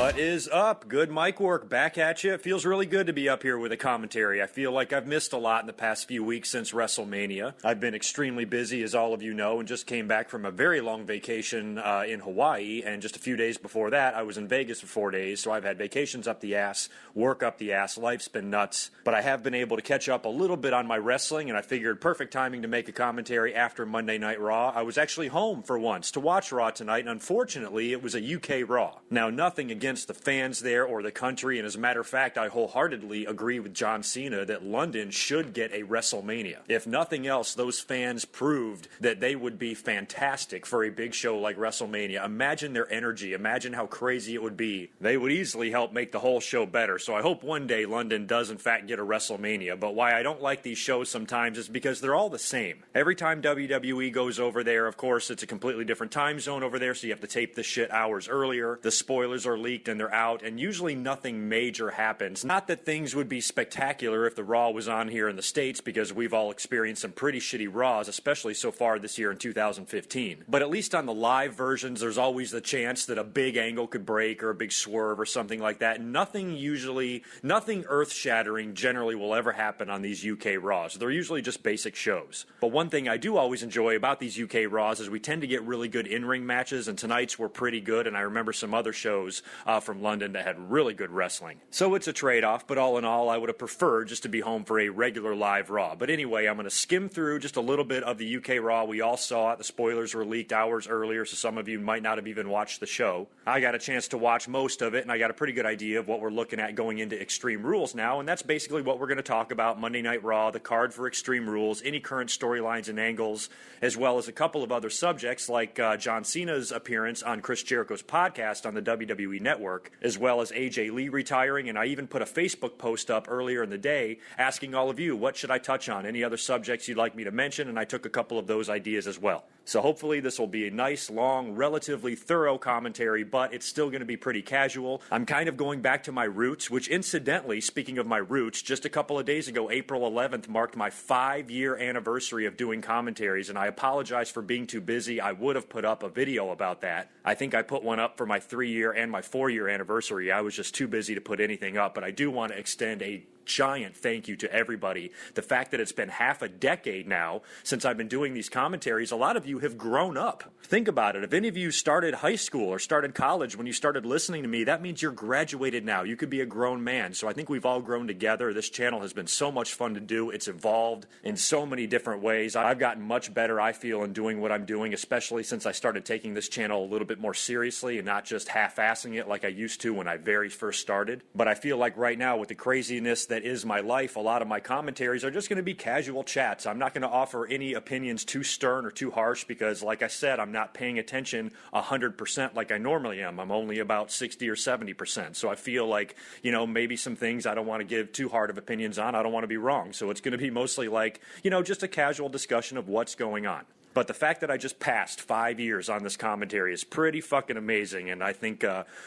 What is up? Good mic work, back at you. It feels really good to be up here with a commentary. I feel like I've missed a lot in the past few weeks since WrestleMania. I've been extremely busy, as all of you know, and just came back from a very long vacation in Hawaii, and just a few days before that, I was in Vegas for 4 days, so I've had vacations up the ass, work up the ass, life's been nuts, but I have been able to catch up a little bit on my wrestling, and I figured perfect timing to make a commentary after Monday Night Raw. I was actually home for once to watch Raw tonight, and unfortunately, it was a UK Raw. Now, nothing against the fans there or the country, and as a matter of fact, I wholeheartedly agree with John Cena that London should get a WrestleMania. If nothing else, those fans proved that they would be fantastic for a big show like WrestleMania. Imagine their energy. Imagine how crazy it would be. They would easily help make the whole show better, so I hope one day London does in fact get a WrestleMania. But why I don't like these shows sometimes is because they're all the same. Every time WWE goes over there, of course, it's a completely different time zone over there, so you have to tape this shit hours earlier. The spoilers are leaked and they're out, and usually nothing major happens. Not that things would be spectacular if the Raw was on here in the States, because we've all experienced some pretty shitty Raws, especially so far this year in 2015. But at least on the live versions, there's always the chance that a big angle could break or a big swerve or something like that. Nothing earth-shattering generally will ever happen on these UK Raws. They're usually just basic shows. But one thing I do always enjoy about these UK Raws is we tend to get really good in-ring matches, and tonight's were pretty good, and I remember some other shows from London that had really good wrestling. So it's a trade-off, but all in all, I would have preferred just to be home for a regular live Raw. But anyway, I'm going to skim through just a little bit of the UK Raw. We all saw it. The spoilers were leaked hours earlier, so some of you might not have even watched the show. I got a chance to watch most of it, and I got a pretty good idea of what we're looking at going into Extreme Rules now, and that's basically what we're going to talk about. Monday Night Raw, the card for Extreme Rules, any current storylines and angles, as well as a couple of other subjects like John Cena's appearance on Chris Jericho's podcast on the WWE Network, as well as AJ Lee retiring, and I even put a Facebook post up earlier in the day asking all of you, what should I touch on? Any other subjects you'd like me to mention? And I took a couple of those ideas as well. So hopefully this will be a nice, long, relatively thorough commentary, but it's still going to be pretty casual. I'm kind of going back to my roots, which incidentally, speaking of my roots, just a couple of days ago, April 11th, marked my 5-year anniversary of doing commentaries, and I apologize for being too busy. I would have put up a video about that. I think I put one up for my 3-year and my 4-year anniversary. I was just too busy to put anything up, but I do want to extend a giant thank you to everybody. The fact that it's been half a decade now since I've been doing these commentaries, a lot of you have grown up. Think about it. If any of you started high school or started college when you started listening to me, that means you're graduated now. You could be a grown man. So I think we've all grown together. This channel has been so much fun to do. It's evolved in so many different ways. I've gotten much better, I feel, in doing what I'm doing, especially since I started taking this channel a little bit more seriously and not just half-assing it like I used to when I very first started. But I feel like right now, with the craziness that is my life, a lot of my commentaries are just going to be casual chats. I'm not going to offer any opinions too stern or too harsh because, like I said, I'm not paying attention 100% like I normally am. I'm only about 60 or 70%. So I feel like, maybe some things I don't want to give too hard of opinions on. I don't want to be wrong. So it's going to be mostly like, just a casual discussion of what's going on. But the fact that I just passed 5 years on this commentary is pretty fucking amazing, and I think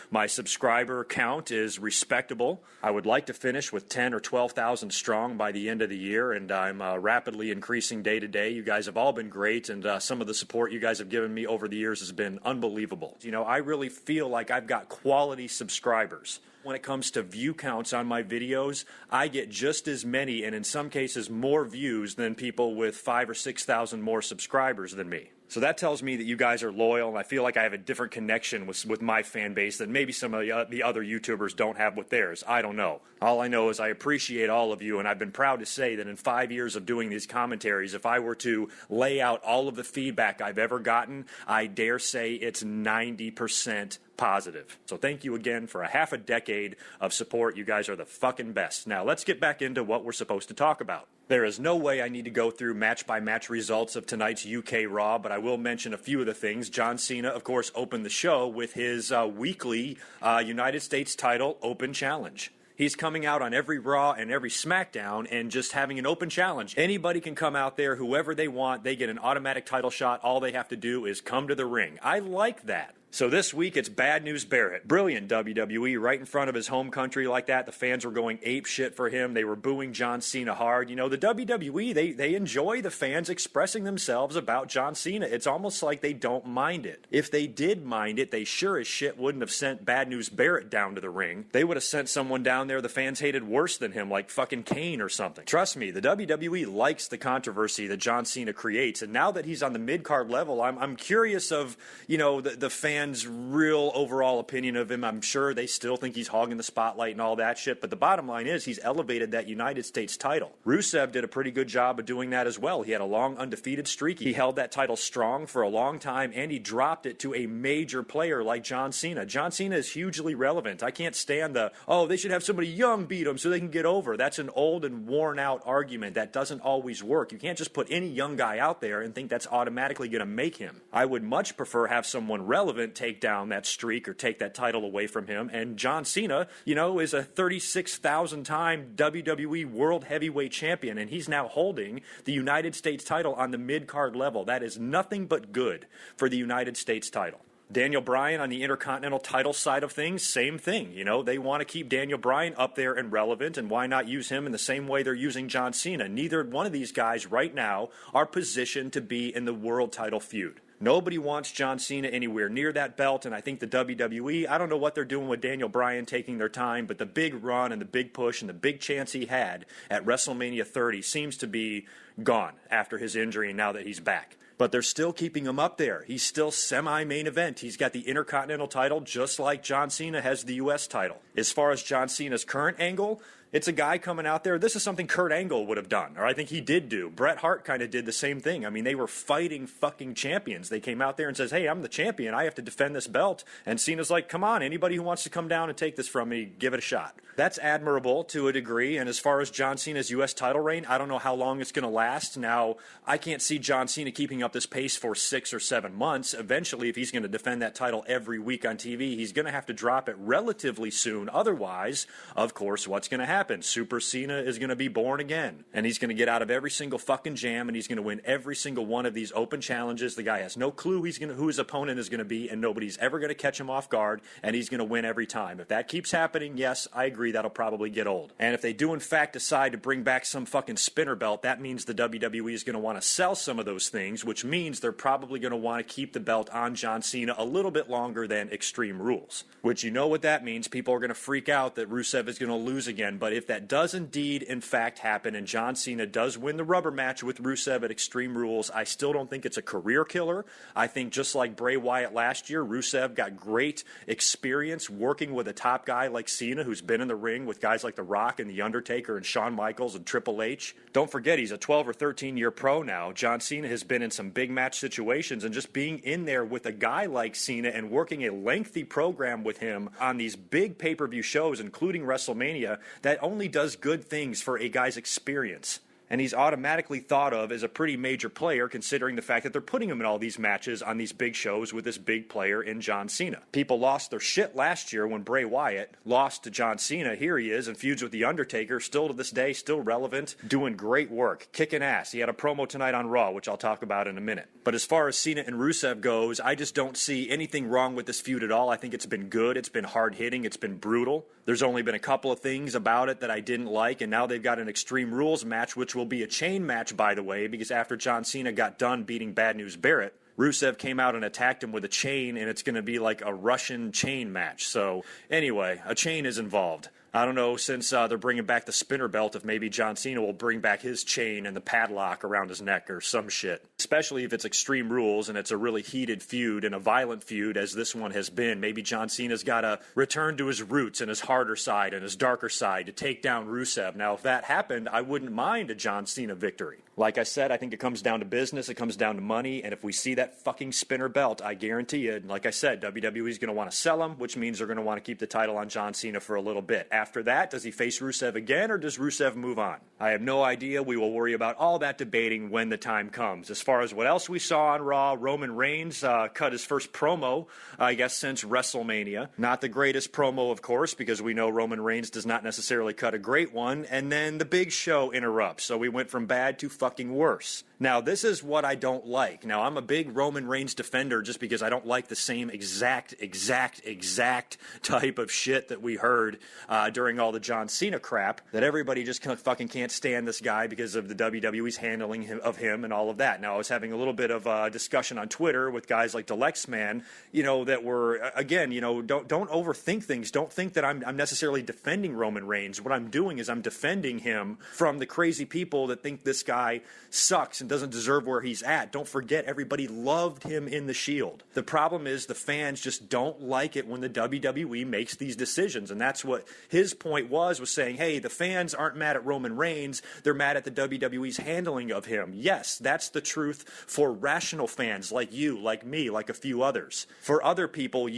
my subscriber count is respectable. I would like to finish with 10 or 12,000 strong by the end of the year, and I'm rapidly increasing day to day. You guys have all been great, and some of the support you guys have given me over the years has been unbelievable. I really feel like I've got quality subscribers. When it comes to view counts on my videos, I get just as many, and in some cases more views than people with 5,000 or 6,000 more subscribers than me. So that tells me that you guys are loyal, and I feel like I have a different connection with my fan base than maybe some of the other YouTubers don't have with theirs. I don't know. All I know is I appreciate all of you, and I've been proud to say that in 5 years of doing these commentaries, if I were to lay out all of the feedback I've ever gotten, I dare say it's 90% positive. So thank you again for a half a decade of support. You guys are the fucking best. Now let's get back into what we're supposed to talk about. There is no way I need to go through match-by-match results of tonight's UK Raw, but I will mention a few of the things. John Cena, of course, opened the show with his weekly United States title open challenge. He's coming out on every Raw and every SmackDown and just having an open challenge. Anybody can come out there, whoever they want, they get an automatic title shot. All they have to do is come to the ring. I like that. So this week, it's Bad News Barrett. Brilliant WWE, right in front of his home country like that. The fans were going ape shit for him. They were booing John Cena hard. You know, the WWE, they enjoy the fans expressing themselves about John Cena. It's almost like they don't mind it. If they did mind it, they sure as shit wouldn't have sent Bad News Barrett down to the ring. They would have sent someone down there the fans hated worse than him, like fucking Kane or something. Trust me, the WWE likes the controversy that John Cena creates, and now that he's on the mid-card level, I'm curious of, you know, the fans' real overall opinion of him. I'm sure they still think he's hogging the spotlight and all that shit, but the bottom line is he's elevated that United States title. Rusev did a pretty good job of doing that as well. He had a long undefeated streak. He held that title strong for a long time, and he dropped it to a major player like John Cena. John Cena is hugely relevant. I can't stand they should have somebody young beat him so they can get over. That's an old and worn out argument. That doesn't always work. You can't just put any young guy out there and think that's automatically going to make him. I would much prefer have someone relevant take down that streak or take that title away from him. And John Cena, you know, is a 36,000-time WWE World Heavyweight Champion, and he's now holding the United States title on the mid-card level. That is nothing but good for the United States title. Daniel Bryan on the Intercontinental title side of things, same thing. You know, they want to keep Daniel Bryan up there and relevant, and why not use him in the same way they're using John Cena? Neither one of these guys right now are positioned to be in the world title feud. Nobody wants John Cena anywhere near that belt, and I think the WWE, I don't know what they're doing with Daniel Bryan taking their time, but the big run and the big push and the big chance he had at WrestleMania 30 seems to be gone after his injury and now that he's back. But they're still keeping him up there. He's still semi-main event. He's got the Intercontinental title just like John Cena has the U.S. title. As far as John Cena's current angle, it's a guy coming out there. This is something Kurt Angle would have done, or I think he did do. Bret Hart kind of did the same thing. I mean, they were fighting fucking champions. They came out there and says, hey, I'm the champion. I have to defend this belt. And Cena's like, come on, anybody who wants to come down and take this from me, give it a shot. That's admirable to a degree. And as far as John Cena's U.S. title reign, I don't know how long it's going to last. Now, I can't see John Cena keeping up this pace for 6 or 7 months. Eventually, if he's going to defend that title every week on TV, he's going to have to drop it relatively soon. Otherwise, of course, what's going to happen? Super Cena is going to be born again, and he's going to get out of every single fucking jam, and he's going to win every single one of these open challenges. The guy has no clue who his opponent is going to be, and nobody's ever going to catch him off guard, and he's going to win every time. If that keeps happening, yes, I agree, that'll probably get old. And if they do in fact decide to bring back some fucking spinner belt, that means the WWE is going to want to sell some of those things, which means they're probably going to want to keep the belt on John Cena a little bit longer than Extreme Rules. Which, you know what that means. People are going to freak out that Rusev is going to lose again, but if that does indeed in fact happen and John Cena does win the rubber match with Rusev at Extreme Rules, I still don't think it's a career killer. I think just like Bray Wyatt last year, Rusev got great experience working with a top guy like Cena, who's been in the ring with guys like The Rock and The Undertaker and Shawn Michaels and Triple H. Don't forget, he's a 12 or 13 year pro now. John Cena has been in some big match situations, and just being in there with a guy like Cena and working a lengthy program with him on these big pay-per-view shows, including WrestleMania, that only does good things for a guy's experience. And he's automatically thought of as a pretty major player, considering the fact that they're putting him in all these matches on these big shows with this big player in John Cena. People lost their shit last year when Bray Wyatt lost to John Cena. Here he is and feuds with The Undertaker, still to this day, still relevant, doing great work, kicking ass. He had a promo tonight on Raw, which I'll talk about in a minute. But as far as Cena and Rusev goes, I just don't see anything wrong with this feud at all. I think it's been good, it's been hard-hitting, it's been brutal. There's only been a couple of things about it that I didn't like, and now they've got an Extreme Rules match, which will be a chain match, by the way, because after John Cena got done beating Bad News Barrett, Rusev came out and attacked him with a chain, and it's going to be like a Russian chain match. So anyway, a chain is involved. I don't know, since they're bringing back the spinner belt, if maybe John Cena will bring back his chain and the padlock around his neck or some shit. Especially if it's Extreme Rules and it's a really heated feud and a violent feud as this one has been. Maybe John Cena's got to return to his roots and his harder side and his darker side to take down Rusev. Now, if that happened, I wouldn't mind a John Cena victory. Like I said, I think it comes down to business, it comes down to money, and if we see that fucking spinner belt, I guarantee you, and like I said, WWE's going to want to sell him, which means they're going to want to keep the title on John Cena for a little bit. After that, does he face Rusev again, or does Rusev move on? I have no idea. We will worry about all that debating when the time comes. As far as what else we saw on Raw, Roman Reigns cut his first promo, I guess, since WrestleMania. Not the greatest promo, of course, because we know Roman Reigns does not necessarily cut a great one, and then the Big Show interrupts, so we went from bad to fucking worse. Now, this is what I don't like. Now, I'm a big Roman Reigns defender just because I don't like the same exact type of shit that we heard during all the John Cena crap, that everybody just fucking can't stand this guy because of the WWE's handling of him and all of that. Now, I was having a little bit of a discussion on Twitter with guys like Delexman, that were, again, don't overthink things. Don't think that I'm necessarily defending Roman Reigns. What I'm doing is I'm defending him from the crazy people that think this guy sucks and doesn't deserve where he's at. Don't forget, everybody loved him in the Shield. The problem is the fans just don't like it when the WWE makes these decisions, and that's what his point was saying, hey, the fans aren't mad at Roman Reigns, they're mad at the WWE's handling of him. Yes, that's the truth for rational fans like you, like me, like a few others. For other people,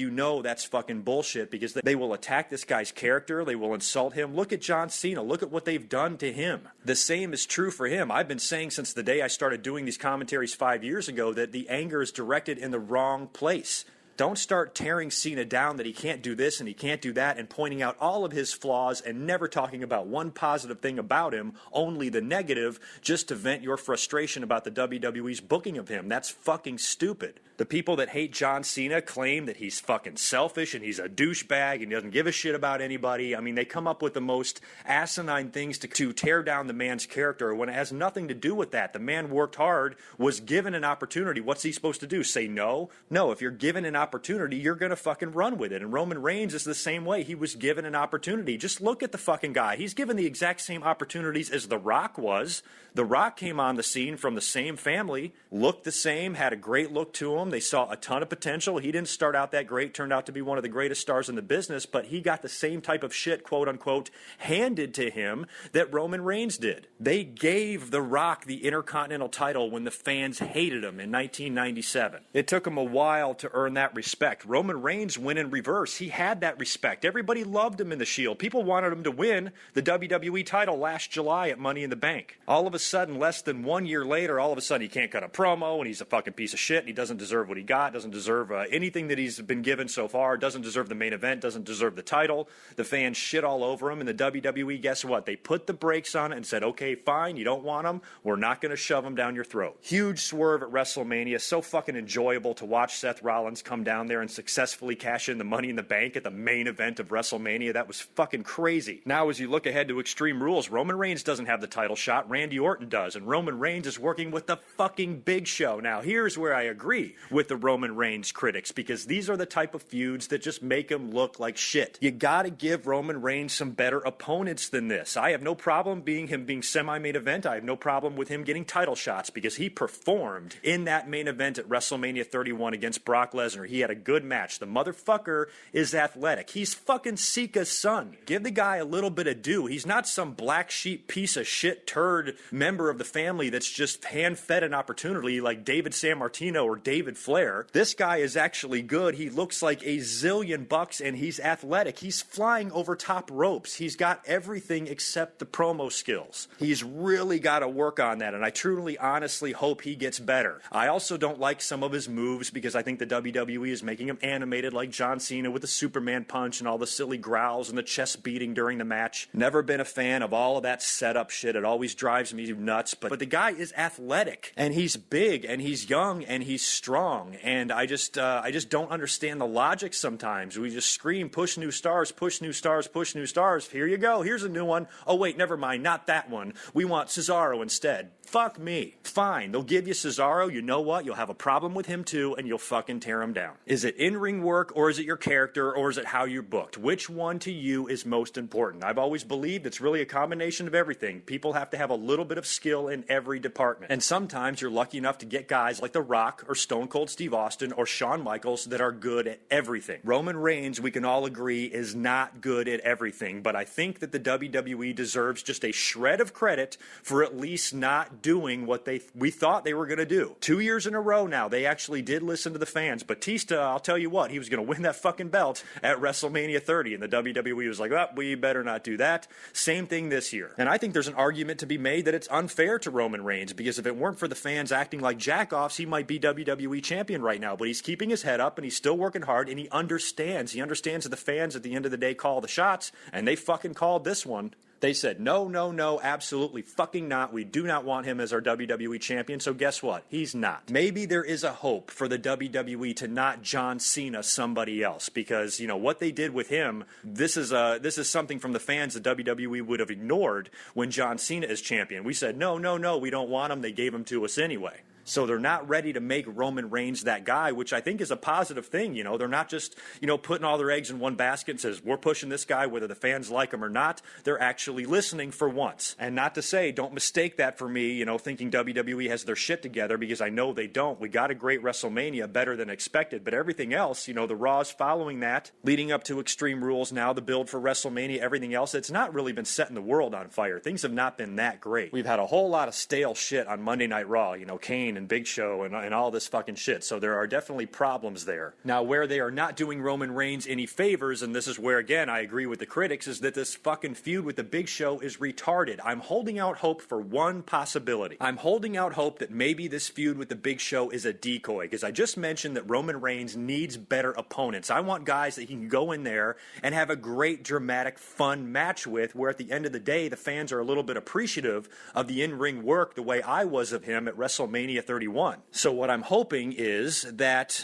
that's fucking bullshit because they will attack this guy's character, they will insult him. Look at John Cena, look at what they've done to him. The same is true for him. I've been saying since the day I started doing these commentaries 5 years ago that the anger is directed in the wrong place. Don't start tearing Cena down that he can't do this and he can't do that and pointing out all of his flaws and never talking about one positive thing about him, only the negative, just to vent your frustration about the WWE's booking of him. That's fucking stupid. The people that hate John Cena claim that he's fucking selfish and he's a douchebag and he doesn't give a shit about anybody. I mean, they come up with the most asinine things to tear down the man's character when it has nothing to do with that. The man worked hard, was given an opportunity. What's he supposed to do? Say no? No, if you're given an opportunity, you're going to fucking run with it. And Roman Reigns is the same way. He was given an opportunity. Just look at the fucking guy. He's given the exact same opportunities as The Rock was. The Rock came on the scene from the same family, looked the same, had a great look to him. They saw a ton of potential. He didn't start out that great, turned out to be one of the greatest stars in the business, but he got the same type of shit, quote unquote, handed to him that Roman Reigns did. They gave The Rock the Intercontinental title when the fans hated him in 1997. It took him a while to earn that respect. Roman Reigns went in reverse. He had that respect. Everybody loved him in the Shield. People wanted him to win the WWE title last July at Money in the Bank. All of a sudden, less than 1 year later, all of a sudden he can't cut a promo and he's a fucking piece of shit and he doesn't deserve what he got, doesn't deserve anything that he's been given so far, doesn't deserve the main event, doesn't deserve the title. The fans shit all over him, and the WWE, guess what? They put the brakes on it and said, okay, fine, you don't want him, we're not going to shove him down your throat. Huge swerve at WrestleMania, so fucking enjoyable to watch Seth Rollins come down there and successfully cash in the Money in the Bank at the main event of WrestleMania. That was fucking crazy. Now, as you look ahead to Extreme Rules, Roman Reigns doesn't have the title shot, Randy Orton does, and Roman Reigns is working with the fucking Big Show. Now, here's where I agree with the Roman Reigns critics, because these are the type of feuds that just make him look like shit. You gotta give Roman Reigns some better opponents than this. I have no problem him being semi-main event. I have no problem with him getting title shots because he performed in that main event at WrestleMania 31 against Brock Lesnar. He had a good match. The motherfucker is athletic. He's fucking Sika's son. Give the guy a little bit of due. He's not some black sheep piece of shit turd member of the family that's just hand-fed an opportunity like David Sammartino or David Flair. This guy is actually good. He looks like a zillion bucks and he's athletic. He's flying over top ropes. He's got everything except the promo skills. He's really got to work on that, and I truly, honestly hope he gets better. I also don't like some of his moves because I think the WWE is making him animated like John Cena with the Superman punch and all the silly growls and the chest beating during the match. Never been a fan of all of that setup shit. It always drives me nuts, but the guy is athletic and he's big and he's young and he's strong, and I just don't understand the logic sometimes. We just scream, push new stars, push new stars, push new stars. Here you go. Here's a new one. Oh, wait, never mind. Not that one. We want Cesaro instead. Fuck me. Fine, they'll give you Cesaro. You know what? You'll have a problem with him too, and you'll fucking tear him down. Is it in-ring work, or is it your character, or is it how you're booked? Which one to you is most important? I've always believed it's really a combination of everything. People have to have a little bit of skill in every department. And sometimes you're lucky enough to get guys like The Rock, or Stone Cold Steve Austin, or Shawn Michaels that are good at everything. Roman Reigns, we can all agree, is not good at everything, but I think that the WWE deserves just a shred of credit for at least not doing what we thought they were going to do. 2 years in a row now, they actually did listen to the fans. Batista, I'll tell you what, he was going to win that fucking belt at WrestleMania 30, and the WWE was like, oh, we better not do that. Same thing this year. And I think there's an argument to be made that it's unfair to Roman Reigns, because if it weren't for the fans acting like jackoffs, he might be WWE champion right now, but he's keeping his head up, and he's still working hard, and he understands that the fans at the end of the day call the shots, and they fucking called this one. They said, no, absolutely fucking not. We do not want him as our WWE champion. So guess what? He's not. Maybe there is a hope for the WWE to not John Cena somebody else, because, you know, what they did with him, this is something from the fans the WWE would have ignored when John Cena is champion. We said, no, we don't want him. They gave him to us anyway. So they're not ready to make Roman Reigns that guy, which I think is a positive thing. You know, they're not just, you know, putting all their eggs in one basket and says, we're pushing this guy whether the fans like him or not. They're actually listening for once. And not to say, don't mistake that for me, you know, thinking WWE has their shit together, because I know they don't. We got a great WrestleMania, better than expected. But everything else, you know, the Raws following that, leading up to Extreme Rules, now the build for WrestleMania, everything else, it's not really been setting the world on fire. Things have not been that great. We've had a whole lot of stale shit on Monday Night Raw, you know, Kane and Big Show and all this fucking shit. So there are definitely problems there. Now, where they are not doing Roman Reigns any favors, and this is where, again, I agree with the critics, is that this fucking feud with the Big Show is retarded. I'm holding out hope for one possibility. I'm holding out hope that maybe this feud with the Big Show is a decoy, because I just mentioned that Roman Reigns needs better opponents. I want guys that he can go in there and have a great, dramatic, fun match with, where at the end of the day, the fans are a little bit appreciative of the in-ring work the way I was of him at WrestleMania 31. So what I'm hoping is that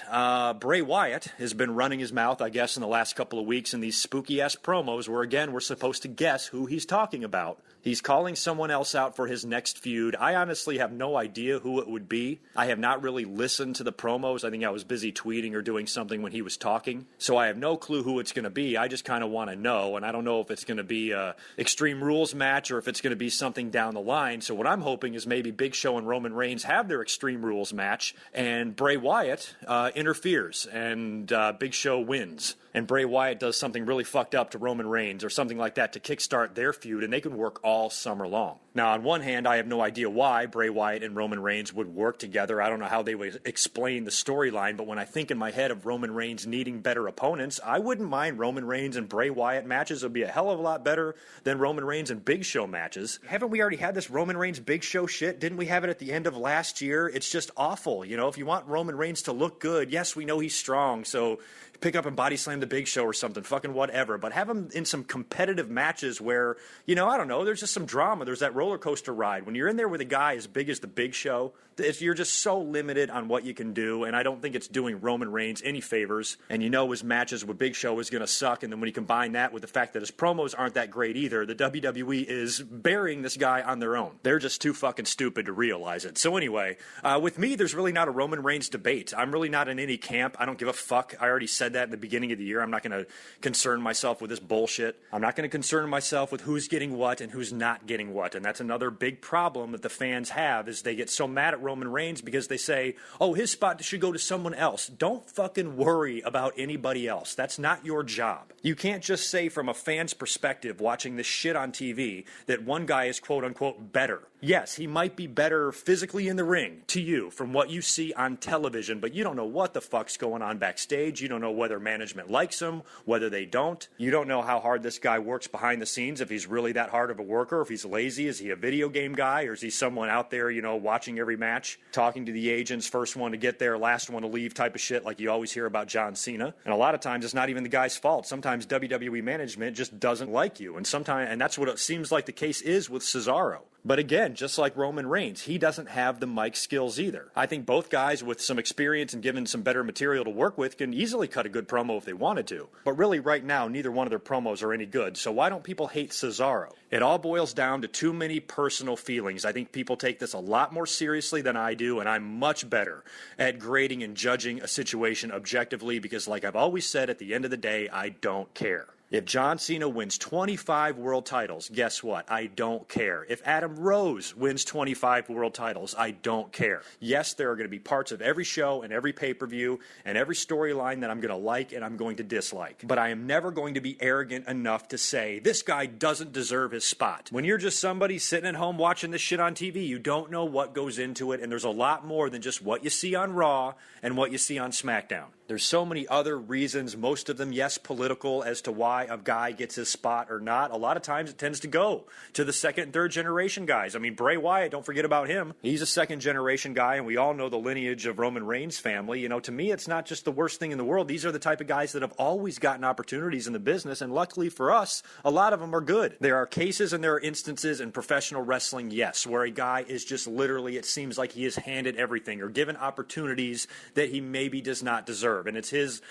Bray Wyatt has been running his mouth, I guess, in the last couple of weeks in these spooky-ass promos where, again, we're supposed to guess who he's talking about. He's calling someone else out for his next feud. I honestly have no idea who it would be. I have not really listened to the promos. I think I was busy tweeting or doing something when he was talking. So I have no clue who it's going to be. I just kind of want to know, and I don't know if it's going to be a Extreme Rules match or if it's going to be something down the line. So what I'm hoping is maybe Big Show and Roman Reigns have their Extreme Rules match, and Bray Wyatt interferes, and Big Show wins. And Bray Wyatt does something really fucked up to Roman Reigns or something like that to kickstart their feud, and they can work all summer long. Now, on one hand, I have no idea why Bray Wyatt and Roman Reigns would work together. I don't know how they would explain the storyline, but when I think in my head of Roman Reigns needing better opponents, I wouldn't mind Roman Reigns and Bray Wyatt matches. It would be a hell of a lot better than Roman Reigns and Big Show matches. Haven't we already had this Roman Reigns Big Show shit? Didn't we have it at the end of last year? It's just awful. You know, if you want Roman Reigns to look good, yes, we know he's strong, so pick up and body slam the Big Show or something, fucking whatever, but have him in some competitive matches where, you know, I don't know, there's just some drama. There's that roller coaster ride. When you're in there with a guy as big as the Big Show, you're just so limited on what you can do, and I don't think it's doing Roman Reigns any favors. And you know his matches with Big Show is going to suck, and then when you combine that with the fact that his promos aren't that great either, the WWE is burying this guy on their own. They're just too fucking stupid to realize it. So anyway, with me, there's really not a Roman Reigns debate. I'm really not in any camp. I don't give a fuck. I already said that at the beginning of the year. I'm not going to concern myself with this bullshit. I'm not going to concern myself with who's getting what and who's not getting what, and that's another big problem that the fans have, is they get so mad at Roman Reigns because they say, oh, his spot should go to someone else. Don't fucking worry about anybody else. That's not your job. You can't just say from a fan's perspective watching this shit on TV that one guy is quote-unquote better. Yes, he might be better physically in the ring to you from what you see on television, but you don't know what the fuck's going on backstage. You don't know whether management likes him, whether they don't. You don't know how hard this guy works behind the scenes, if he's really that hard of a worker, if he's lazy, is he a video game guy, or is he someone out there, you know, watching every match, talking to the agents, first one to get there, last one to leave type of shit like you always hear about John Cena. And a lot of times it's not even the guy's fault. Sometimes WWE management just doesn't like you, and that's what it seems like the case is with Cesaro. But again, just like Roman Reigns, he doesn't have the mic skills either. I think both guys with some experience and given some better material to work with can easily cut a good promo if they wanted to. But really, right now, neither one of their promos are any good. So why don't people hate Cesaro? It all boils down to too many personal feelings. I think people take this a lot more seriously than I do, and I'm much better at grading and judging a situation objectively because, like I've always said, at the end of the day, I don't care. If John Cena wins 25 world titles, guess what? I don't care. If Adam Rose wins 25 world titles, I don't care. Yes, there are going to be parts of every show and every pay-per-view and every storyline that I'm going to like and I'm going to dislike. But I am never going to be arrogant enough to say, this guy doesn't deserve his spot. When you're just somebody sitting at home watching this shit on TV, you don't know what goes into it, and there's a lot more than just what you see on Raw and what you see on SmackDown. There's so many other reasons, most of them, yes, political, as to why a guy gets his spot or not. A lot of times it tends to go to the second and third generation guys. I mean, Bray Wyatt, don't forget about him. He's a second generation guy, and we all know the lineage of Roman Reigns' family. You know, to me, it's not just the worst thing in the world. These are the type of guys that have always gotten opportunities in the business, and luckily for us, a lot of them are good. There are cases and there are instances in professional wrestling, yes, where a guy is just literally, it seems like he is handed everything or given opportunities that he maybe does not deserve. And it's his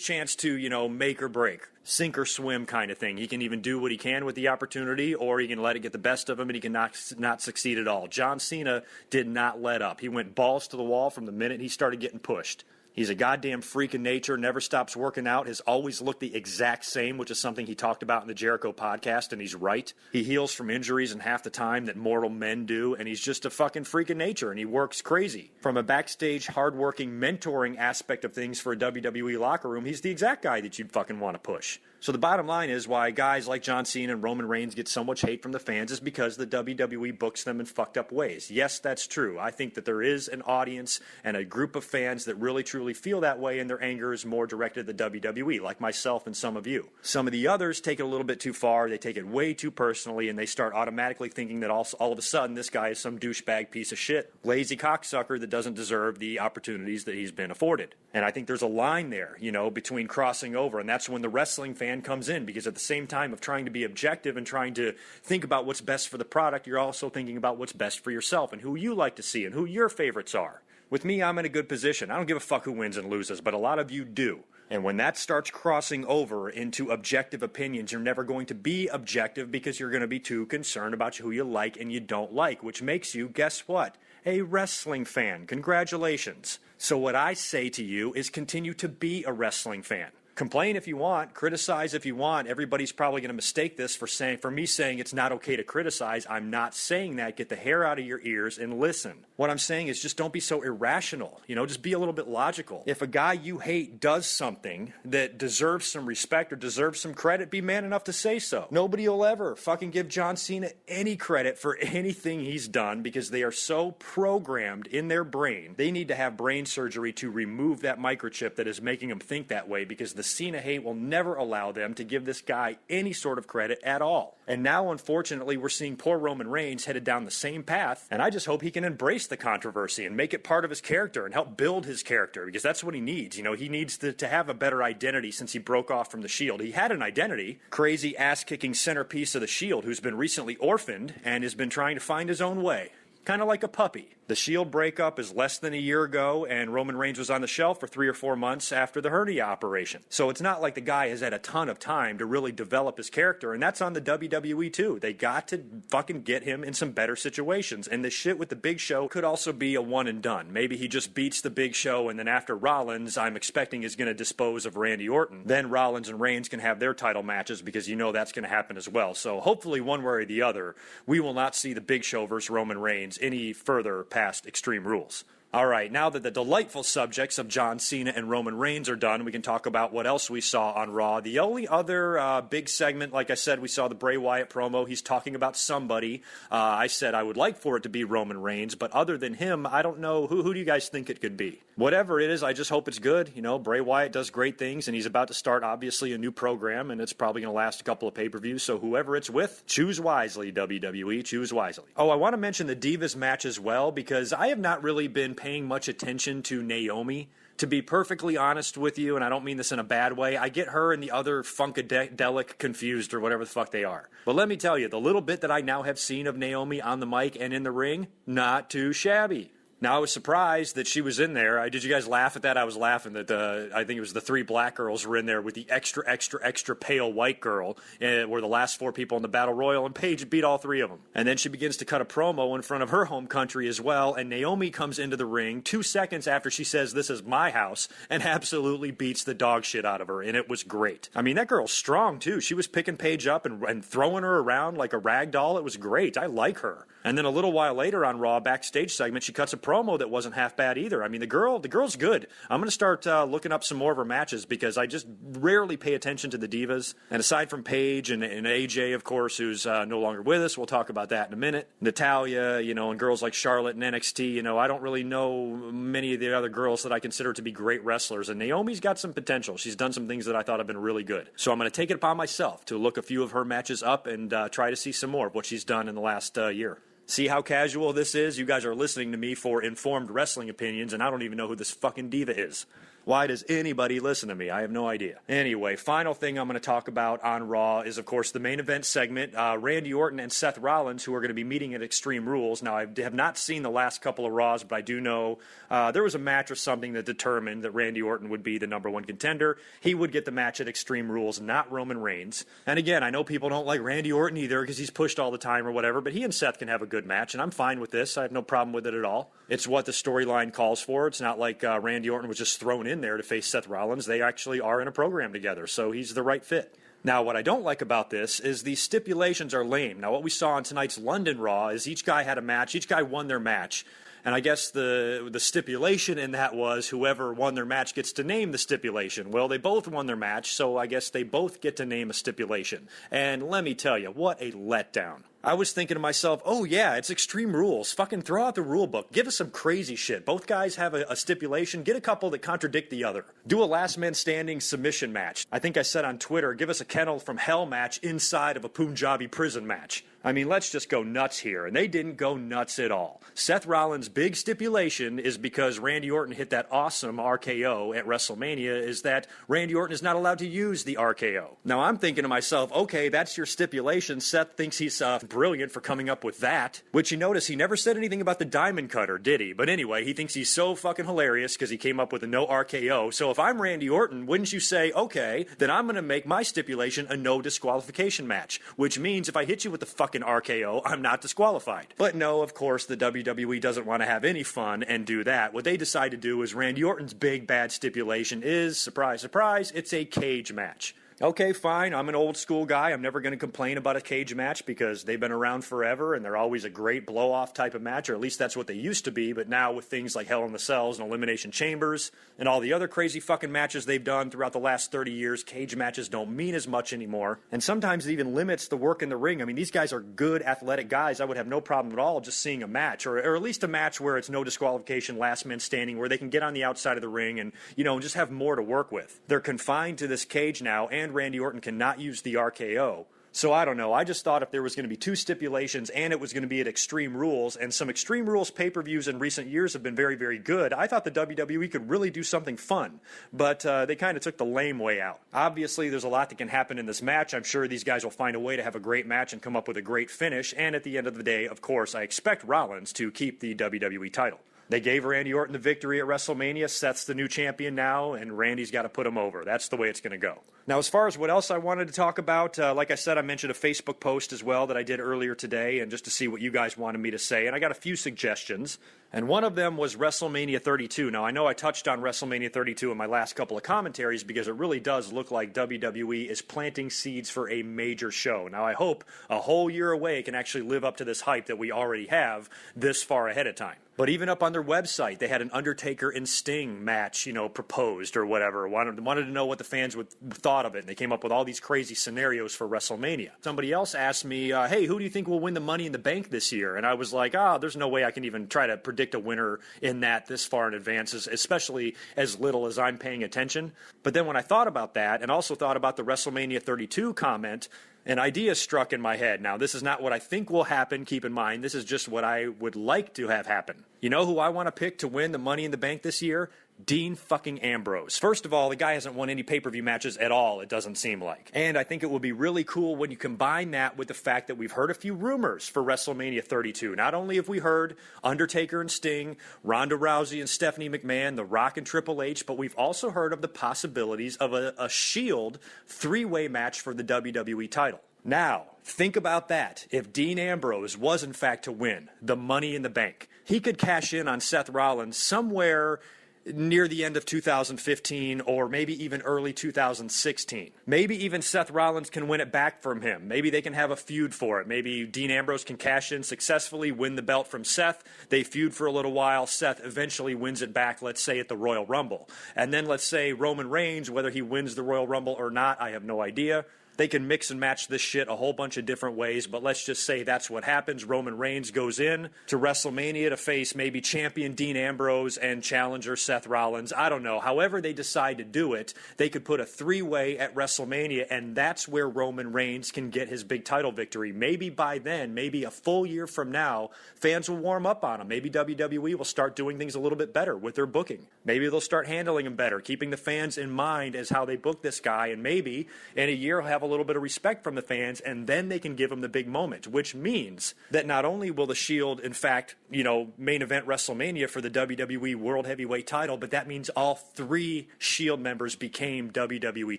chance to, you know, make or break, sink or swim kind of thing. He can even do what he can with the opportunity, or he can let it get the best of him and he can not succeed at all. John Cena did not let up. He went balls to the wall from the minute he started getting pushed. He's a goddamn freak in nature, never stops working out, has always looked the exact same, which is something he talked about in the Jericho podcast, and he's right. He heals from injuries in half the time that mortal men do, and he's just a fucking freak in nature, and he works crazy. From a backstage, hardworking, mentoring aspect of things for a WWE locker room, he's the exact guy that you'd fucking want to push. So the bottom line is why guys like John Cena and Roman Reigns get so much hate from the fans is because the WWE books them in fucked up ways. Yes, that's true. I think that there is an audience and a group of fans that really truly feel that way, and their anger is more directed at the WWE, like myself and some of you. Some of the others take it a little bit too far. They take it way too personally, and they start automatically thinking that all of a sudden this guy is some douchebag piece of shit, lazy cocksucker that doesn't deserve the opportunities that he's been afforded. And I think there's a line there, you know, between crossing over, and that's when the wrestling fan comes in, because at the same time of trying to be objective and trying to think about what's best for the product, you're also thinking about what's best for yourself and who you like to see and who your favorites are. With me, I'm in a good position. I don't give a fuck who wins and loses, but a lot of you do. And when that starts crossing over into objective opinions, you're never going to be objective because you're going to be too concerned about who you like and you don't like, which makes you, guess what? A wrestling fan. Congratulations. So what I say to you is continue to be a wrestling fan. Complain if you want, criticize if you want. Everybody's probably going to mistake this for me saying it's not okay to criticize. I'm not saying that. Get the hair out of your ears and listen. What I'm saying is just don't be so irrational. You know, just be a little bit logical. If a guy you hate does something that deserves some respect or deserves some credit, be man enough to say so. Nobody will ever fucking give John Cena any credit for anything he's done because they are so programmed in their brain. They need to have brain surgery to remove that microchip that is making them think that way, because the Cena hate will never allow them to give this guy any sort of credit at all. And now, unfortunately, we're seeing poor Roman Reigns headed down the same path, and I just hope he can embrace the controversy and make it part of his character and help build his character, because that's what he needs. You know, he needs to have a better identity since he broke off from the Shield. He had an identity, crazy ass-kicking centerpiece of the Shield who's been recently orphaned and has been trying to find his own way. Kind of like a puppy. The Shield breakup is less than a year ago, and Roman Reigns was on the shelf for 3 or 4 months after the hernia operation. So it's not like the guy has had a ton of time to really develop his character, and that's on the WWE too. They got to fucking get him in some better situations, and the shit with the Big Show could also be a one and done. Maybe he just beats the Big Show, and then after Rollins, I'm expecting is going to dispose of Randy Orton. Then Rollins and Reigns can have their title matches, because you know that's going to happen as well. So hopefully one way or the other, we will not see the Big Show versus Roman Reigns any further past Extreme Rules. All right, now that the delightful subjects of John Cena and Roman Reigns are done, we can talk about what else we saw on Raw. The only other big segment, like I said, we saw the Bray Wyatt promo. He's talking about somebody. I said I would like for it to be Roman Reigns, but other than him, I don't know. Who do you guys think it could be? Whatever it is, I just hope it's good. You know, Bray Wyatt does great things, and he's about to start, obviously, a new program, and it's probably going to last a couple of pay-per-views, so whoever it's with, choose wisely, WWE. Choose wisely. Oh, I want to mention the Divas match as well, because I have not really been paying much attention to Naomi. To be perfectly honest with you, and I don't mean this in a bad way, I get her and the other Funkadelic confused, or whatever the fuck they are. But let me tell you, the little bit that I now have seen of Naomi on the mic and in the ring, not too shabby. Now, I was surprised that she was in there. Did you guys laugh at that? I was laughing that I think it was the 3 black girls were in there with the extra pale white girl, were the last 4 people in the Battle Royal, and Paige beat all 3 of them. And then she begins to cut a promo in front of her home country as well, and Naomi comes into the ring 2 seconds after she says, "This is my house," and absolutely beats the dog shit out of her, and it was great. I mean, that girl's strong, too. She was picking Paige up and throwing her around like a rag doll. It was great. I like her. And then a little while later on Raw, backstage segment, she cuts a promo promo that wasn't half bad either. I mean, the girl's good. I'm going to start looking up some more of her matches because I just rarely pay attention to the divas. And aside from Paige and AJ, of course, who's no longer with us, we'll talk about that in a minute. Natalia, and girls like Charlotte and NXT, I don't really know many of the other girls that I consider to be great wrestlers. And Naomi's got some potential. She's done some things that I thought have been really good. So I'm going to take it upon myself to look a few of her matches up and try to see some more of what she's done in the last year. See how casual this is? You guys are listening to me for informed wrestling opinions, and I don't even know who this fucking diva is. Why does anybody listen to me? I have no idea. Anyway, final thing I'm going to talk about on Raw is, of course, the main event segment. Randy Orton and Seth Rollins, who are going to be meeting at Extreme Rules. Now, I have not seen the last couple of Raws, but I do know there was a match or something that determined that Randy Orton would be the number one contender. He would get the match at Extreme Rules, not Roman Reigns. And again, I know people don't like Randy Orton either because he's pushed all the time or whatever, but he and Seth can have a good match, and I'm fine with this. I have no problem with it at all. It's what the storyline calls for. It's not like Randy Orton was just thrown in there to face Seth Rollins. They actually are in a program together, so he's the right fit. Now, what I don't like about this is the stipulations are lame. Now, what we saw on tonight's London Raw is each guy had a match. Each guy won their match. And I guess the stipulation in that was whoever won their match gets to name the stipulation. Well, they both won their match, so I guess they both get to name a stipulation. And let me tell you, what a letdown. I was thinking to myself, oh yeah, it's Extreme Rules. Fucking throw out the rule book. Give us some crazy shit. Both guys have a stipulation. Get a couple that contradict the other. Do a last man standing submission match. I think I said on Twitter, give us a Kennel from Hell match inside of a Punjabi prison match. I mean, let's just go nuts here. And they didn't go nuts at all. Seth Rollins' big stipulation is because Randy Orton hit that awesome RKO at WrestleMania is that Randy Orton is not allowed to use the RKO. Now, I'm thinking to myself, okay, that's your stipulation. Seth thinks he's brilliant for coming up with that, which you notice he never said anything about the diamond cutter, did he? But anyway, he thinks he's so fucking hilarious because he came up with a no RKO. So if I'm Randy Orton, wouldn't you say, okay, then I'm going to make my stipulation a no disqualification match, which means if I hit you with the fucking RKO, I'm not disqualified. But no, of course, the WWE doesn't want to have any fun and do that. What they decide to do is Randy Orton's big bad stipulation is, surprise, surprise, it's a cage match. Okay, fine, I'm an old school guy. I'm never going to complain about a cage match because they've been around forever and they're always a great blow-off type of match, or at least that's what they used to be. But now with things like Hell in the Cells and Elimination Chambers and all the other crazy fucking matches they've done throughout the last 30 years, cage matches don't mean as much anymore. And sometimes it even limits the work in the ring. I mean, these guys are good athletic guys. I would have no problem at all just seeing a match, or at least a match where it's no disqualification, last man standing, where they can get on the outside of the ring and, just have more to work with. They're confined to this cage now, and Randy Orton cannot use the RKO. So I don't know. I just thought if there was going to be two stipulations and it was going to be at Extreme Rules, and some Extreme Rules pay-per-views in recent years have been very, very good, I thought the WWE could really do something fun. But they kind of took the lame way out. Obviously, there's a lot that can happen in this match. I'm sure these guys will find a way to have a great match and come up with a great finish. And at the end of the day, of course, I expect Rollins to keep the WWE title. They gave Randy Orton the victory at WrestleMania. Seth's the new champion now, and Randy's got to put him over. That's the way it's going to go. Now, as far as what else I wanted to talk about, like I said, I mentioned a Facebook post as well that I did earlier today, and just to see what you guys wanted me to say. And I got a few suggestions, and one of them was WrestleMania 32. Now, I know I touched on WrestleMania 32 in my last couple of commentaries because it really does look like WWE is planting seeds for a major show. Now, I hope a whole year away can actually live up to this hype that we already have this far ahead of time. But even up on their website, they had an Undertaker and Sting match, proposed or whatever. Wanted to know what the fans thought of it, and they came up with all these crazy scenarios for WrestleMania. Somebody else asked me, hey, who do you think will win the Money in the Bank this year? And I was like, there's no way I can even try to predict a winner in that this far in advance, especially as little as I'm paying attention. But then when I thought about that, and also thought about the WrestleMania 32 comment, an idea struck in my head. Now, this is not what I think will happen, keep in mind. This is just what I would like to have happen. You know who I want to pick to win the Money in the Bank this year? Dean fucking Ambrose. First of all, the guy hasn't won any pay-per-view matches at all, it doesn't seem like. And I think it would be really cool when you combine that with the fact that we've heard a few rumors for WrestleMania 32. Not only have we heard Undertaker and Sting, Ronda Rousey and Stephanie McMahon, The Rock and Triple H, but we've also heard of the possibilities of a Shield three-way match for the WWE title. Now, think about that. If Dean Ambrose was in fact to win the Money in the Bank, he could cash in on Seth Rollins somewhere near the end of 2015 or maybe even early 2016. Maybe even Seth Rollins can win it back from him. Maybe they can have a feud for it. Maybe Dean Ambrose can cash in successfully, win the belt from Seth. They feud for a little while. Seth eventually wins it back, let's say, at the Royal Rumble. And then let's say Roman Reigns, whether he wins the Royal Rumble or not, I have no idea. They can mix and match this shit a whole bunch of different ways, but let's just say that's what happens. Roman Reigns goes in to WrestleMania to face maybe champion Dean Ambrose and challenger Seth Rollins. I don't know. However they decide to do it, they could put a three-way at WrestleMania, and that's where Roman Reigns can get his big title victory. Maybe by then, maybe a full year from now, fans will warm up on him. Maybe WWE will start doing things a little bit better with their booking. Maybe they'll start handling him better, keeping the fans in mind as how they book this guy, and maybe in a year he'll have a little bit of respect from the fans, and then they can give him the big moment, which means that not only will the Shield, in fact, main event WrestleMania for the WWE World Heavyweight title, but that means all three Shield members became WWE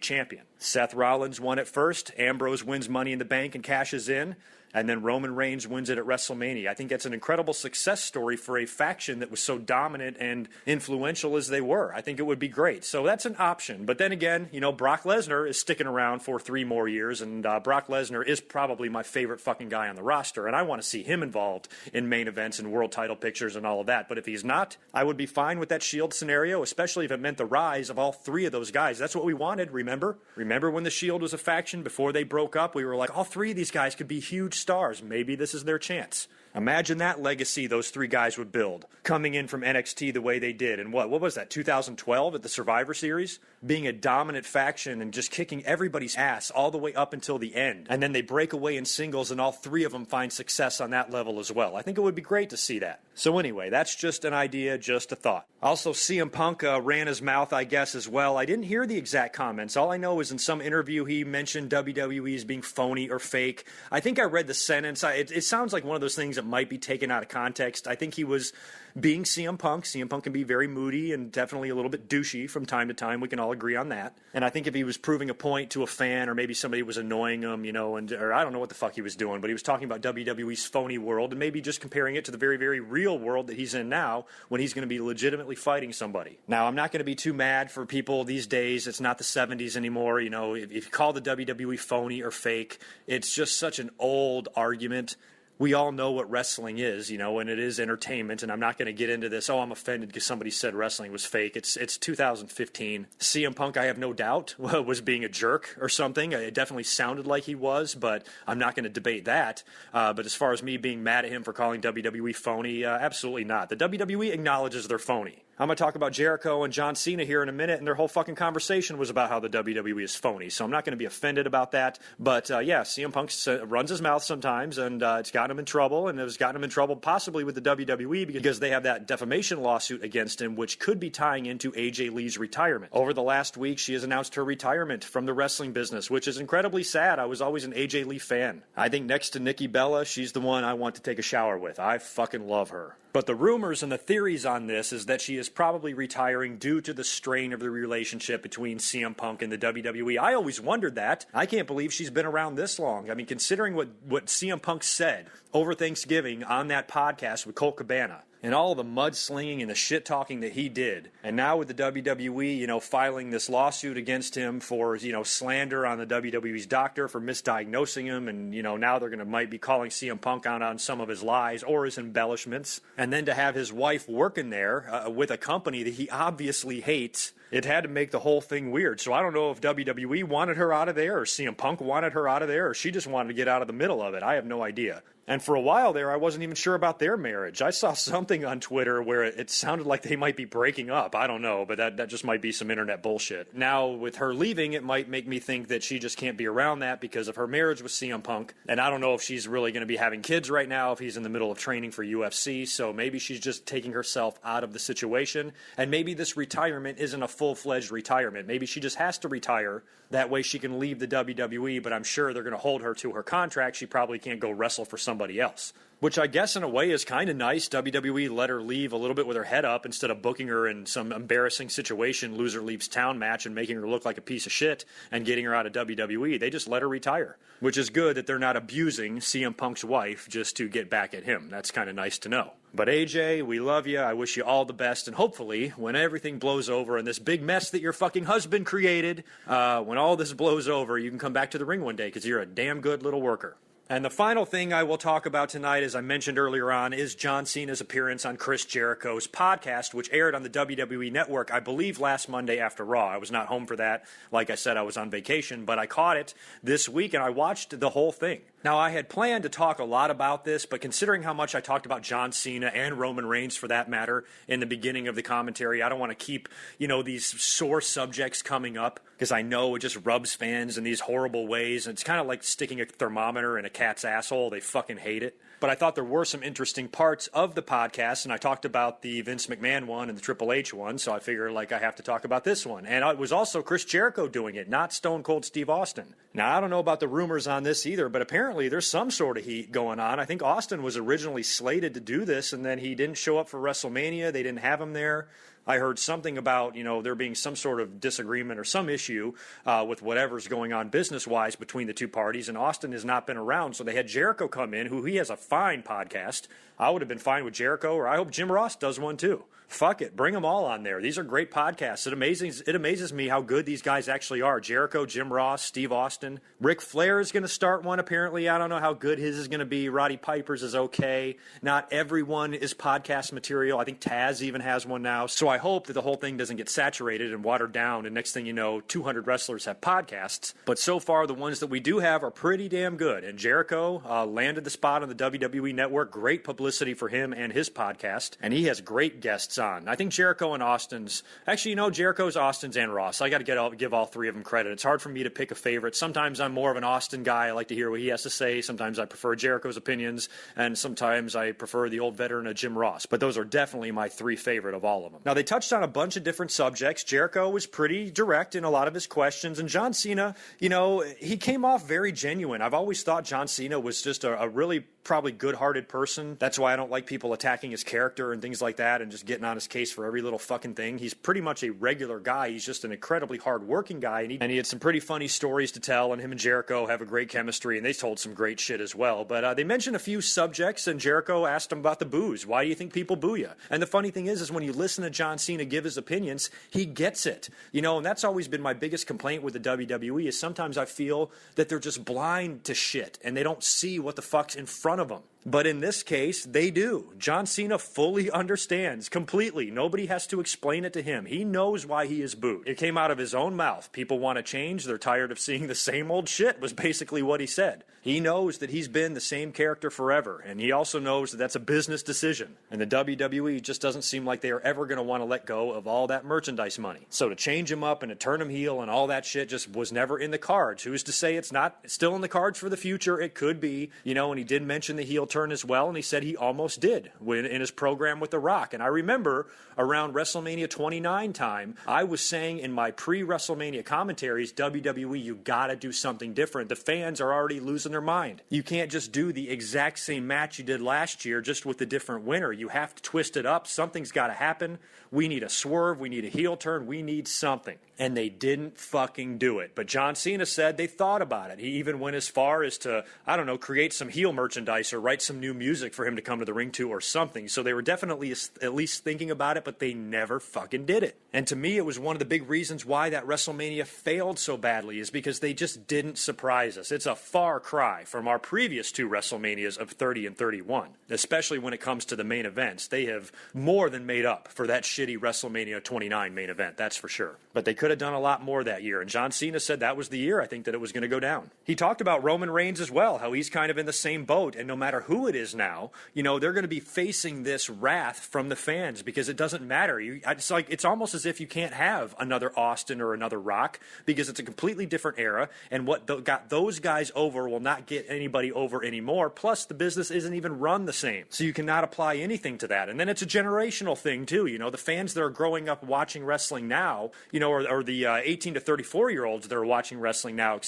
champion. Seth Rollins won it first, Ambrose wins Money in the Bank and cashes in, and then Roman Reigns wins it at WrestleMania. I think that's an incredible success story for a faction that was so dominant and influential as they were. I think it would be great. So that's an option. But then again, Brock Lesnar is sticking around for 3 more years, and Brock Lesnar is probably my favorite fucking guy on the roster, and I want to see him involved in main events and world title pictures and all of that. But if he's not, I would be fine with that Shield scenario, especially if it meant the rise of all 3 of those guys. That's what we wanted, remember? Remember when the Shield was a faction before they broke up? We were like, all 3 of these guys could be huge stars. Maybe this is their chance. Imagine that legacy those 3 guys would build, coming in from NXT the way they did. And what was that, 2012 at the Survivor Series? Being a dominant faction and just kicking everybody's ass all the way up until the end. And then they break away in singles and all 3 of them find success on that level as well. I think it would be great to see that. So anyway, that's just an idea, just a thought. Also, CM Punk ran his mouth, I guess, as well. I didn't hear the exact comments. All I know is in some interview he mentioned WWE as being phony or fake. I think I read the sentence. It sounds like one of those things that might be taken out of context. I think he was being CM Punk. CM Punk can be very moody and definitely a little bit douchey from time to time. We can all agree on that. And I think if he was proving a point to a fan, or maybe somebody was annoying him, or I don't know what the fuck he was doing, but he was talking about WWE's phony world and maybe just comparing it to the very, very real world that he's in now when he's going to be legitimately fighting somebody. Now, I'm not going to be too mad for people these days. It's not the 70s anymore. If you call the WWE phony or fake, it's just such an old argument. We all know what wrestling is, and it is entertainment, and I'm not going to get into this, I'm offended because somebody said wrestling was fake. It's 2015. CM Punk, I have no doubt, was being a jerk or something. It definitely sounded like he was, but I'm not going to debate that. But as far as me being mad at him for calling WWE phony, absolutely not. The WWE acknowledges they're phony. I'm going to talk about Jericho and John Cena here in a minute, and their whole fucking conversation was about how the WWE is phony, so I'm not going to be offended about that. But, CM Punk runs his mouth sometimes, and it's gotten him in trouble, and it has gotten him in trouble possibly with the WWE because they have that defamation lawsuit against him, which could be tying into AJ Lee's retirement. Over the last week, she has announced her retirement from the wrestling business, which is incredibly sad. I was always an AJ Lee fan. I think next to Nikki Bella, she's the one I want to take a shower with. I fucking love her. But the rumors and the theories on this is that she is probably retiring due to the strain of the relationship between CM Punk and the WWE. I always wondered that. I can't believe she's been around this long. I mean, considering what CM Punk said over Thanksgiving on that podcast with Colt Cabana, and all the mudslinging and the shit-talking that he did. And now with the WWE, filing this lawsuit against him for, slander on the WWE's doctor for misdiagnosing him. And, now they're might be calling CM Punk out on some of his lies or his embellishments. And then to have his wife working there with a company that he obviously hates, it had to make the whole thing weird. So I don't know if WWE wanted her out of there or CM Punk wanted her out of there or she just wanted to get out of the middle of it. I have no idea. And for a while there, I wasn't even sure about their marriage. I saw something on Twitter where it sounded like they might be breaking up. I don't know, but that just might be some internet bullshit. Now, with her leaving, it might make me think that she just can't be around that because of her marriage with CM Punk. And I don't know if she's really going to be having kids right now, if he's in the middle of training for UFC. So maybe she's just taking herself out of the situation. And maybe this retirement isn't a full-fledged retirement. Maybe she just has to retire. That way she can leave the WWE, but I'm sure they're going to hold her to her contract. She probably can't go wrestle for somebody else. which I guess in a way is kind of nice. WWE let her leave a little bit with her head up instead of booking her in some embarrassing situation, loser leaves town match, and making her look like a piece of shit and getting her out of WWE. They just let her retire, which is good that they're not abusing CM Punk's wife just to get back at him. That's kind of nice to know. But AJ, we love you. I wish you all the best. And hopefully, when everything blows over and this big mess that your fucking husband created, when all this blows over, you can come back to the ring one day because you're a damn good little worker. And the final thing I will talk about tonight, as I mentioned earlier on, is John Cena's appearance on Chris Jericho's podcast, which aired on the WWE Network, I believe, last Monday after Raw. I was not home for that. Like I said, I was on vacation, but I caught it this week, and I watched the whole thing. Now, I had planned to talk a lot about this, but considering how much I talked about John Cena and Roman Reigns, for that matter, in the beginning of the commentary, I don't want to keep, these sore subjects coming up, because I know it just rubs fans in these horrible ways, and it's kind of like sticking a thermometer in a cat's asshole. They fucking hate it. But I thought there were some interesting parts of the podcast, and I talked about the Vince McMahon one and the Triple H one, so I figured, I have to talk about this one. And it was also Chris Jericho doing it, not Stone Cold Steve Austin. Now, I don't know about the rumors on this either, but apparently there's some sort of heat going on. I think Austin was originally slated to do this, and then he didn't show up for WrestleMania. They didn't have him there. I heard something about, there being some sort of disagreement or some issue with whatever's going on business-wise between the two parties, and Austin has not been around, so they had Jericho come in, who he has a fine podcast. I would have been fine with Jericho, or I hope Jim Ross does one too. Fuck it. Bring them all on there. These are great podcasts. It amazes me how good these guys actually are. Jericho, Jim Ross, Steve Austin. Ric Flair is going to start one, apparently. I don't know how good his is going to be. Roddy Piper's is okay. Not everyone is podcast material. I think Taz even has one now. So I hope that the whole thing doesn't get saturated and watered down, and next thing you know, 200 wrestlers have podcasts. But so far, the ones that we do have are pretty damn good. And Jericho landed the spot on the WWE Network. Great publicity for him and his podcast. And he has great guests on. I think Jericho and Austin's... Actually, Jericho's, Austin's, and Ross. I got to give all three of them credit. It's hard for me to pick a favorite. Sometimes I'm more of an Austin guy. I like to hear what he has to say. Sometimes I prefer Jericho's opinions. And sometimes I prefer the old veteran of Jim Ross. But those are definitely my three favorite of all of them. Now, they touched on a bunch of different subjects. Jericho was pretty direct in a lot of his questions. And John Cena, he came off very genuine. I've always thought John Cena was just a really probably good-hearted person. That's why I don't like people attacking his character and things like that and just getting on his case for every little fucking thing. He's pretty much a regular guy. He's just an incredibly hard-working guy, and he had some pretty funny stories to tell, and him and Jericho have a great chemistry, and they told some great shit as well. But they mentioned a few subjects, and Jericho asked him about the boos. Why do you think people boo you? And the funny thing is when you listen to John Cena give his opinions, he gets it. And that's always been my biggest complaint with the WWE is sometimes I feel that they're just blind to shit, and they don't see what the fuck's in front of them. But in this case, they do. John Cena fully understands completely. Nobody has to explain it to him. He knows why he is booed. It came out of his own mouth. People want to change. They're tired of seeing the same old shit, was basically what he said. He knows that he's been the same character forever, and he also knows that that's a business decision. And the WWE just doesn't seem like they are ever going to want to let go of all that merchandise money. So to change him up and to turn him heel and all that shit just was never in the cards. Who's to say it's not still in the cards for the future? It could be, and he did mention the heel turn as well, and he said he almost did in his program with The Rock. And I remember around WrestleMania 29 time, I was saying in my pre-WrestleMania commentaries, WWE, you gotta do something different. The fans are already losing their mind. You can't just do the exact same match you did last year, just with a different winner. You have to twist it up. Something's gotta happen. We need a swerve. We need a heel turn. We need something. And they didn't fucking do it. But John Cena said they thought about it. He even went as far as to, create some heel merchandise or write some new music for him to come to the ring to or something. So they were definitely at least thinking about it, but they never fucking did it. And to me, it was one of the big reasons why that WrestleMania failed so badly is because they just didn't surprise us. It's a far cry from our previous two WrestleManias of 30 and 31, especially when it comes to the main events. They have more than made up for that shitty WrestleMania 29 main event, that's for sure. But they could have done a lot more that year, and John Cena said that was the year, I think, that it was going to go down. He talked about Roman Reigns as well, how he's kind of in the same boat, and no matter who it is now, they're going to be facing this wrath from the fans because it doesn't matter. It's almost as if you can't have another Austin or another Rock because it's a completely different era, and what got those guys over will not get anybody over anymore, plus the business isn't even run the same, so you cannot apply anything to that. And then it's a generational thing, too. The fans that are growing up watching wrestling now, or the 18 to 34-year-olds that are watching wrestling now,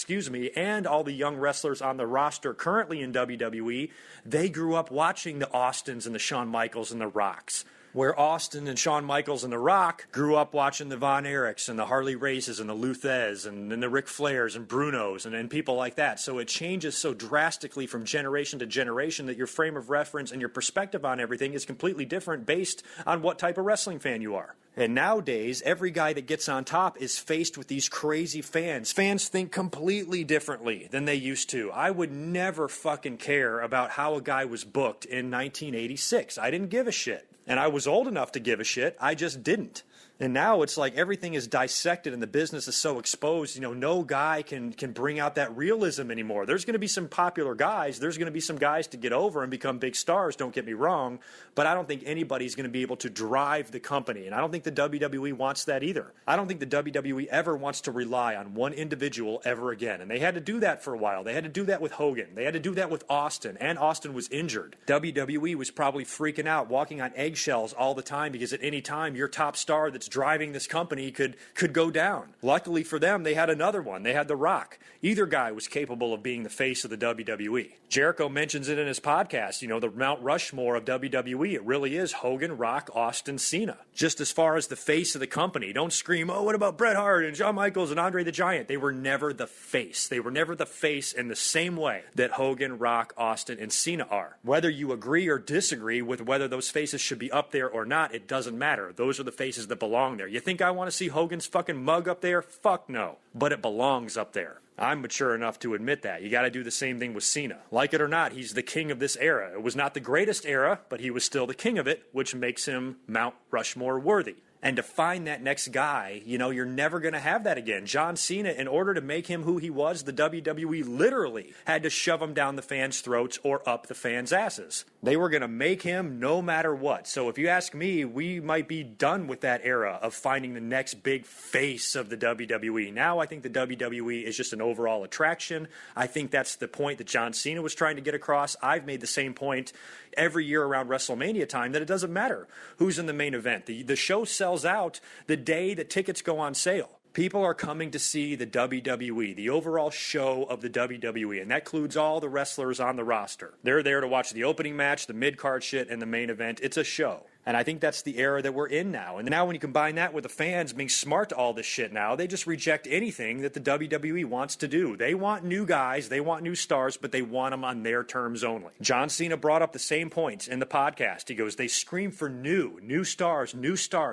and all the young wrestlers on the roster currently in WWE, They grew up watching the Austins and the Shawn Michaels and the Rocks. Where Austin and Shawn Michaels and The Rock grew up watching the Von Erichs and the Harley Races and the Luthez and the Ric Flairs and Brunos and people like that. So it changes so drastically from generation to generation that your frame of reference and your perspective on everything is completely different based on what type of wrestling fan you are. And nowadays, every guy that gets on top is faced with these crazy fans. Fans think completely differently than they used to. I would never fucking care about how a guy was booked in 1986. I didn't give a shit. And I was old enough to give a shit. I just didn't. And now it's like everything is dissected and the business is so exposed, no guy can bring out that realism anymore. There's going to be some popular guys. There's going to be some guys to get over and become big stars, don't get me wrong. But I don't think anybody's going to be able to drive the company. And I don't think the WWE wants that either. I don't think the WWE ever wants to rely on one individual ever again. And they had to do that for a while. They had to do that with Hogan. They had to do that with Austin. And Austin was injured. WWE was probably freaking out, walking on eggshells all the time because at any time your top star that's driving this company could go down. Luckily for them, they had another one. They had The Rock. Either guy was capable of being the face of the WWE. Jericho mentions it in his podcast, the Mount Rushmore of WWE. It really is Hogan, Rock, Austin, Cena. Just as far as the face of the company, don't scream, oh, what about Bret Hart and Shawn Michaels and Andre the Giant? They were never the face. They were never the face in the same way that Hogan, Rock, Austin, and Cena are. Whether you agree or disagree with whether those faces should be up there or not, it doesn't matter. Those are the faces that belong there. You think I want to see Hogan's fucking mug up there? Fuck no. But it belongs up there. I'm mature enough to admit that. You got to do the same thing with Cena. Like it or not, he's the king of this era. It was not the greatest era, but he was still the king of it, which makes him Mount Rushmore worthy. And to find that next guy, you're never going to have that again. John Cena, in order to make him who he was, the WWE literally had to shove him down the fans' throats or up the fans' asses. They were going to make him no matter what. So if you ask me, we might be done with that era of finding the next big face of the WWE. Now I think the WWE is just an overall attraction. I think that's the point that John Cena was trying to get across. I've made the same point every year around WrestleMania time that it doesn't matter who's in the main event. The show sells out the day that tickets go on sale. People are coming to see the WWE, the overall show of the WWE, and that includes all the wrestlers on the roster. They're there to watch the opening match, the mid-card shit, and the main event. It's a show. And I think that's the era that we're in now. And now when you combine that with the fans being smart to all this shit now, they just reject anything that the WWE wants to do. They want new guys, they want new stars, but they want them on their terms only. John Cena brought up the same points in the podcast. He goes, they scream for new stars,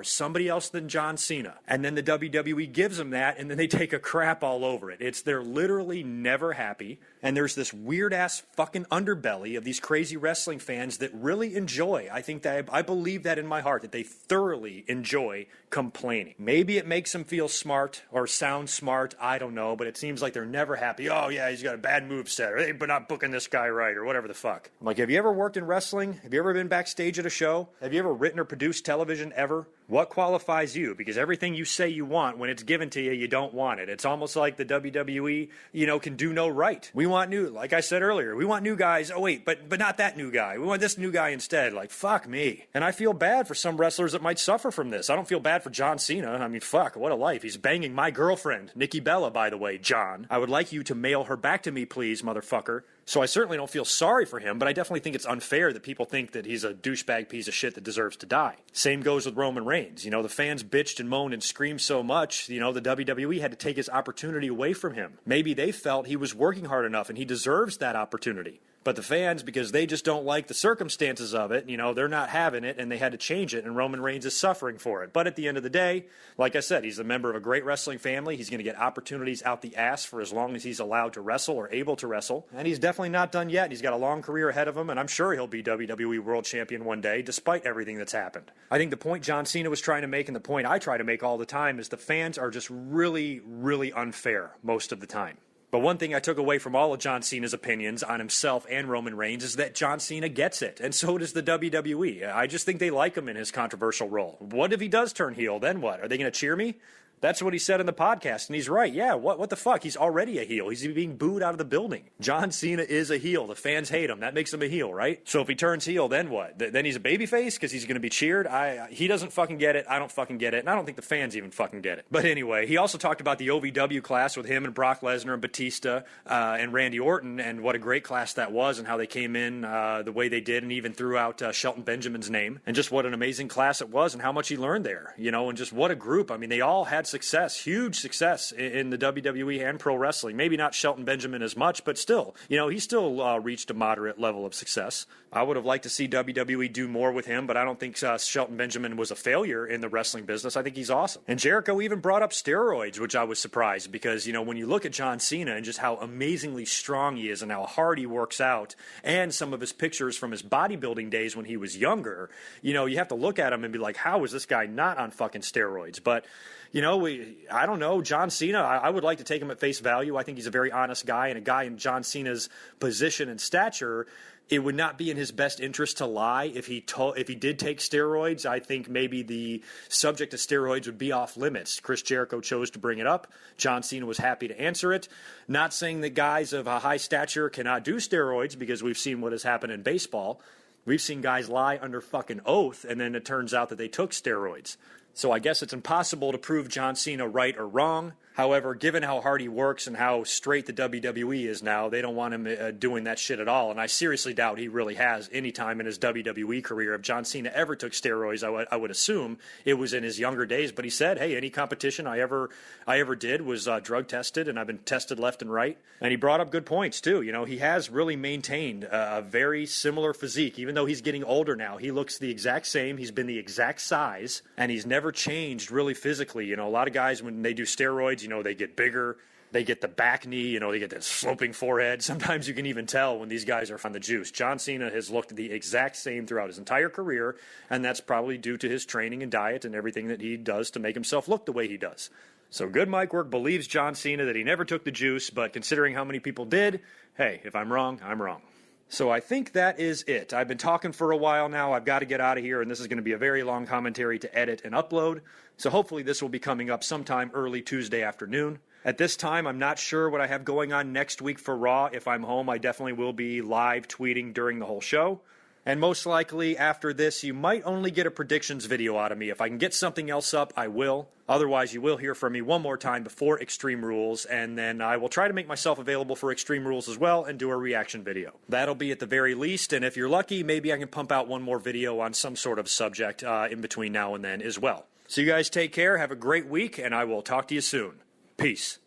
somebody else than John Cena. And then the WWE gives them that, and then they take a crap all over it. They're literally never happy. And there's this weird-ass fucking underbelly of these crazy wrestling fans that really enjoy. I believe that in my heart, that they thoroughly enjoy complaining. Maybe it makes them feel smart or sound smart, I don't know, but it seems like they're never happy. Oh yeah, he's got a bad moveset, or they're not booking this guy right, or whatever the fuck. I'm like, have you ever worked in wrestling? Have you ever been backstage at a show? Have you ever written or produced television ever? What qualifies you? Because everything you say you want, when it's given to you, you don't want it. It's almost like the WWE, can do no right. We want new, like I said earlier, we want new guys. Oh wait, but not that new guy. We want this new guy instead. Like, fuck me. And I feel bad for some wrestlers that might suffer from this. I don't feel bad for John Cena. I mean, fuck, what a life. He's banging my girlfriend, Nikki Bella, by the way, John. I would like you to mail her back to me, please, motherfucker. So I certainly don't feel sorry for him, but I definitely think it's unfair that people think that he's a douchebag piece of shit that deserves to die. Same goes with Roman Reigns. The fans bitched and moaned and screamed so much, the WWE had to take his opportunity away from him. Maybe they felt he was working hard enough and he deserves that opportunity. But the fans, because they just don't like the circumstances of it, they're not having it, and they had to change it, and Roman Reigns is suffering for it. But at the end of the day, like I said, he's a member of a great wrestling family. He's going to get opportunities out the ass for as long as he's allowed to wrestle or able to wrestle. And he's definitely not done yet. He's got a long career ahead of him, and I'm sure he'll be WWE World Champion one day, despite everything that's happened. I think the point John Cena was trying to make, and the point I try to make all the time, is the fans are just really, really unfair most of the time. But one thing I took away from all of John Cena's opinions on himself and Roman Reigns is that John Cena gets it, and so does the WWE. I just think they like him in his controversial role. What if he does turn heel? Then what? Are they going to cheer me? That's what he said in the podcast, and he's right. Yeah, what the fuck? He's already a heel. He's being booed out of the building. John Cena is a heel. The fans hate him. That makes him a heel, right? So if he turns heel, then what? Then he's a babyface because he's going to be cheered? He doesn't fucking get it. I don't fucking get it, and I don't think the fans even fucking get it. But anyway, he also talked about the OVW class with him and Brock Lesnar and Batista and Randy Orton, and what a great class that was, and how they came in the way they did, and even threw out Shelton Benjamin's name, and just what an amazing class it was, and how much he learned there, and just what a group. I mean, they all had success, huge success in the WWE and pro wrestling. Maybe not Shelton Benjamin as much, but still, he still reached a moderate level of success. I would have liked to see WWE do more with him, but I don't think Shelton Benjamin was a failure in the wrestling business. I think he's awesome. And Jericho even brought up steroids, which I was surprised because, when you look at John Cena and just how amazingly strong he is and how hard he works out, and some of his pictures from his bodybuilding days when he was younger, you have to look at him and be like, how is this guy not on fucking steroids? But I don't know. John Cena, I would like to take him at face value. I think he's a very honest guy, and a guy in John Cena's position and stature, it would not be in his best interest to lie if he did take steroids. I think maybe the subject of steroids would be off limits. Chris Jericho chose to bring it up. John Cena was happy to answer it. Not saying that guys of a high stature cannot do steroids, because we've seen what has happened in baseball. We've seen guys lie under fucking oath, and then it turns out that they took steroids. So I guess it's impossible to prove John Cena right or wrong. However, given how hard he works and how straight the WWE is now, they don't want him doing that shit at all. And I seriously doubt he really has any time in his WWE career. If John Cena ever took steroids, I would assume it was in his younger days. But he said, hey, any competition I ever did was drug tested, and I've been tested left and right. And he brought up good points, too. He has really maintained a very similar physique. Even though he's getting older now, he looks the exact same. He's been the exact size, and he's never changed really physically. A lot of guys, when they do steroids, they get bigger, they get the back knee, they get that sloping forehead. Sometimes you can even tell when these guys are on the juice. John Cena has looked the exact same throughout his entire career, and that's probably due to his training and diet and everything that he does to make himself look the way he does. So Good Mike Work believes John Cena that he never took the juice, but considering how many people did, hey, if I'm wrong, I'm wrong. So I think that is it. I've been talking for a while now. I've got to get out of here, and this is going to be a very long commentary to edit and upload. So hopefully this will be coming up sometime early Tuesday afternoon. At this time, I'm not sure what I have going on next week for Raw. If I'm home, I definitely will be live tweeting during the whole show. And most likely after this, you might only get a predictions video out of me. If I can get something else up, I will. Otherwise, you will hear from me one more time before Extreme Rules, and then I will try to make myself available for Extreme Rules as well and do a reaction video. That'll be at the very least, and if you're lucky, maybe I can pump out one more video on some sort of subject in between now and then as well. So you guys take care, have a great week, and I will talk to you soon. Peace.